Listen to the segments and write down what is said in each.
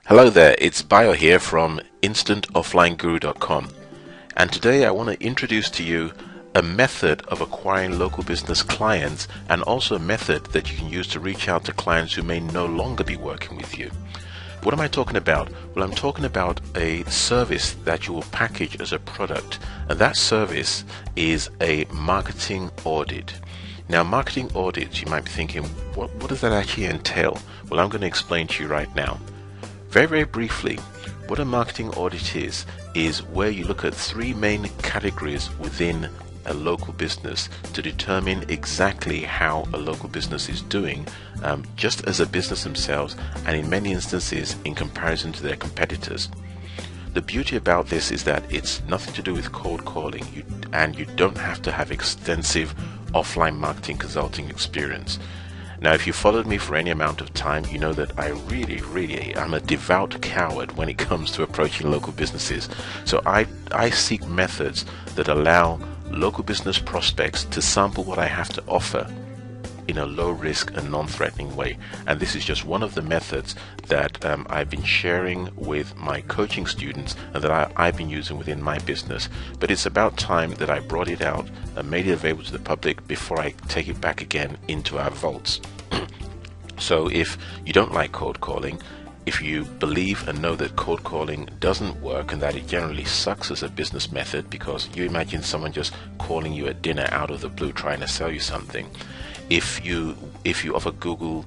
Hello there, it's Bayo here from InstantOfflineGuru.com, and today I want to introduce to you a method of acquiring local business clients, and also a method that you can use to reach out to clients who may no longer be working with you. What am I talking about? Well, I'm talking about a service that you will package as a product, and that service is a marketing audit. Now, marketing audits, you might be thinking, what does that actually entail? Well, I'm going to explain to you right now. Very briefly, what a marketing audit is where you look at three main categories within a local business to determine exactly how a local business is doing, just as a business themselves, and in many instances in comparison to their competitors. The beauty about this is that it's nothing to do with cold calling, and you don't have to have extensive offline marketing consulting experience. Now, if you followed me for any amount of time, you know that I really am a devout coward when it comes to approaching local businesses. So I seek methods that allow local business prospects to sample what I have to offer in a low risk and non-threatening way. And this is just one of the methods that I've been sharing with my coaching students and that I've been using within my business. But it's about time that I brought it out and made it available to the public before I take it back again into our vaults. So if you don't like cold calling, if you believe and know that cold calling doesn't work and that it generally sucks as a business method, because you imagine someone just calling you at dinner out of the blue trying to sell you something. If you offer Google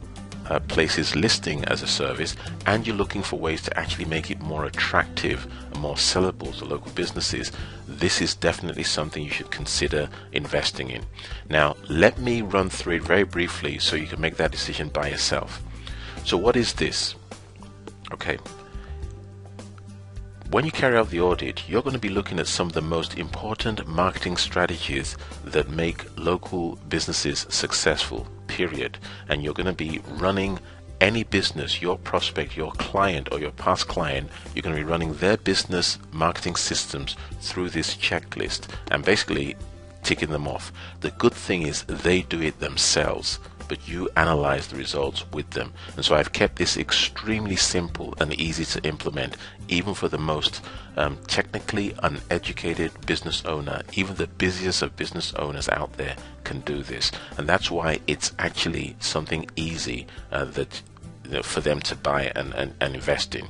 Places listing as a service, and you're looking for ways to actually make it more attractive and more sellable to local businesses, this is definitely something you should consider investing in. Now, let me run through it very briefly so you can make that decision by yourself. So what is this? Okay. When you carry out the audit, you're going to be looking at some of the most important marketing strategies that make local businesses successful, period. And you're going to be running any business, your prospect, your client, or your past client, you're going to be running their business marketing systems through this checklist and basically ticking them off. The good thing is they do it themselves, but you analyze the results with them. And so I've kept this extremely simple and easy to implement, even for the most technically uneducated business owner. Even the busiest of business owners out there can do this, and that's why it's actually something easy for them to buy and invest in.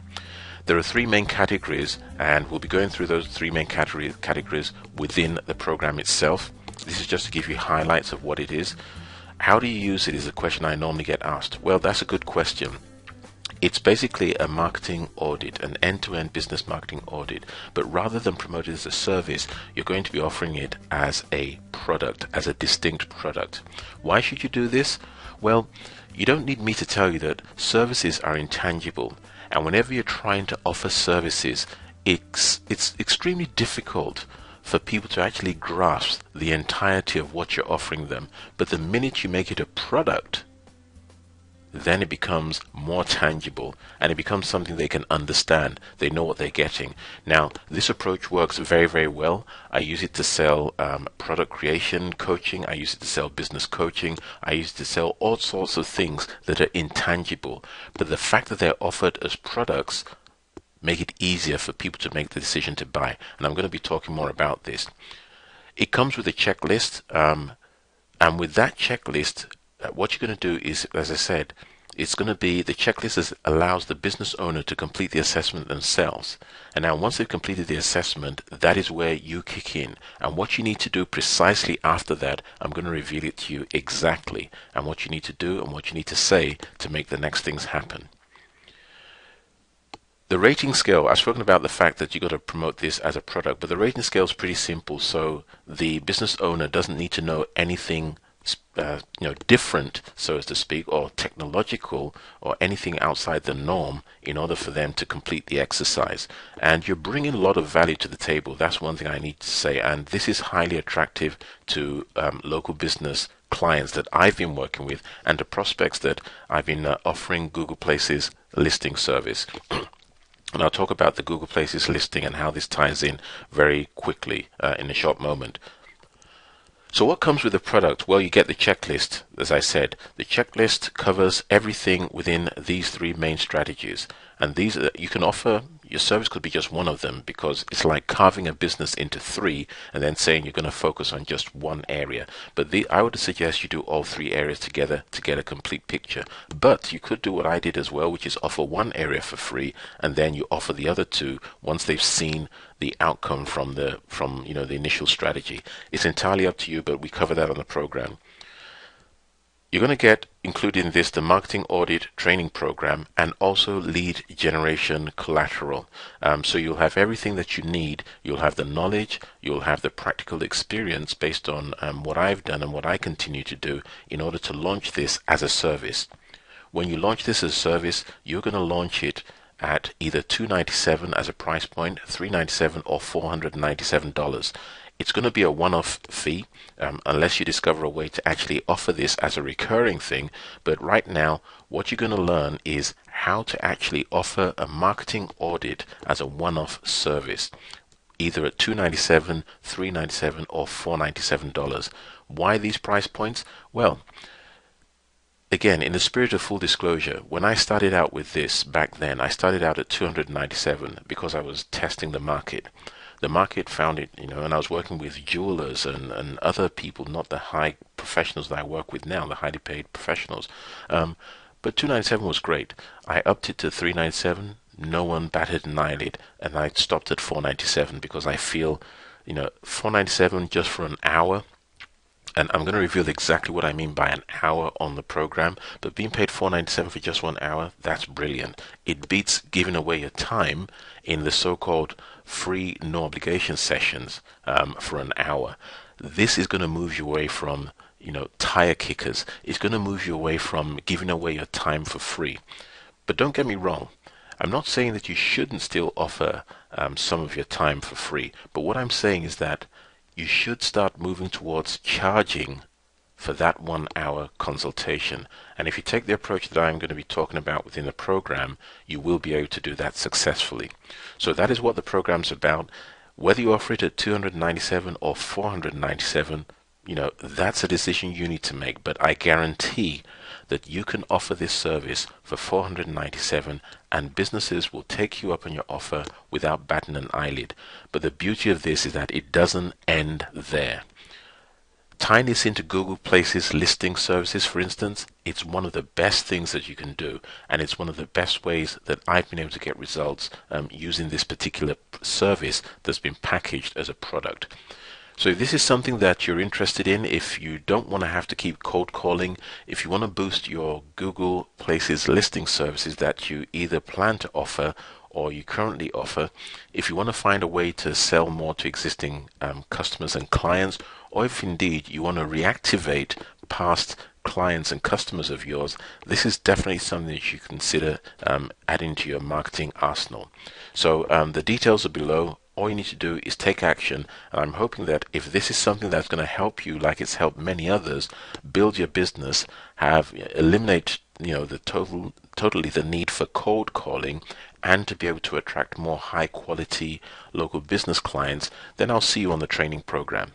There are three main categories, and we'll be going through those three main categories within the program itself. This is just to give you highlights of what it is. How do you use it is a question I normally get asked. Well, that's a good question. It's basically a marketing audit, an end-to-end business marketing audit, but rather than promote it as a service, you're going to be offering it as a product, as a distinct product. Why should you do this? Well, you don't need me to tell you that services are intangible, and whenever you're trying to offer services, it's extremely difficult for people to actually grasp the entirety of what you're offering them. But the minute you make it a product, then it becomes more tangible and it becomes something they can understand. They know what they're getting. Now, this approach works very well. I use it to sell product creation coaching. I use it to sell business coaching. I use it to sell all sorts of things that are intangible. But the fact that they're offered as products make it easier for people to make the decision to buy. And I'm going to be talking more about this. It comes with a checklist, and with that checklist, what you're going to do is, as I said, it's going to be the checklist that allows the business owner to complete the assessment themselves. And now once they've completed the assessment, that is where you kick in. And what you need to do precisely after that, I'm going to reveal it to you exactly, and what you need to do and what you need to say to make the next things happen. The rating scale, I've spoken about the fact that you've got to promote this as a product, but the rating scale is pretty simple. So the business owner doesn't need to know anything different, so as to speak, or technological or anything outside the norm in order for them to complete the exercise. And you're bringing a lot of value to the table. That's one thing I need to say, and this is highly attractive to local business clients that I've been working with and the prospects that I've been offering Google Places listing service. And I'll talk about the Google Places listing and how this ties in very quickly in a short moment. So what comes with the product? Well, you get the checklist. As I said, the checklist covers everything within these three main strategies. And these you can offer. Your service could be just one of them, because it's like carving a business into three and then saying you're going to focus on just one area. But I would suggest you do all three areas together to get a complete picture. But you could do what I did as well, which is offer one area for free, and then you offer the other two once they've seen the outcome from the initial strategy. It's entirely up to you, but we cover that on the program. You're going to get included in this the marketing audit training program and also lead generation collateral. So you'll have everything that you need. You'll have the knowledge, you'll have the practical experience based on what I've done and what I continue to do in order to launch this as a service. When you launch this as a service, you're going to launch it at either $297 as a price point, $397 or $497. It's going to be a one-off fee unless you discover a way to actually offer this as a recurring thing. But right now, what you're going to learn is how to actually offer a marketing audit as a one-off service, either at $297, $397 or $497. Why these price points? Well, again, in the spirit of full disclosure, when I started out with this back then, I started out at $297 because I was testing the market. The market found it, and I was working with jewelers and other people, not the high professionals that I work with now, the highly paid professionals. But $297 was great. I upped it to $397. No one batted an eyelid, and I stopped at $497 because I feel, $497 just for an hour. And I'm going to reveal exactly what I mean by an hour on the program, but being paid $497 for just 1 hour, that's brilliant. It beats giving away your time in the so-called free no obligation sessions for an hour. This is going to move you away from tire kickers. It's going to move you away from giving away your time for free. But don't get me wrong, I'm not saying that you shouldn't still offer some of your time for free, but what I'm saying is that you should start moving towards charging for that 1 hour consultation. And if you take the approach that I'm going to be talking about within the program, you will be able to do that successfully. So that is what the program's about. Whether you offer it at $297 or $497, that's a decision you need to make. But I guarantee that you can offer this service for $497 and businesses will take you up on your offer without batting an eyelid. But the beauty of this is that it doesn't end there. Tying this into Google Places listing services, for instance, it's one of the best things that you can do, and it's one of the best ways that I've been able to get results using this particular service that's been packaged as a product. So if this is something that you're interested in, if you don't want to have to keep cold calling, if you want to boost your Google Places listing services that you either plan to offer or you currently offer, if you want to find a way to sell more to existing customers and clients, or if indeed you want to reactivate past clients and customers of yours, this is definitely something that you consider adding to your marketing arsenal. So the details are below. All you need to do is take action, and I'm hoping that if this is something that's going to help you like it's helped many others, build your business, eliminate totally the need for cold calling, and to be able to attract more high quality local business clients, then I'll see you on the training program.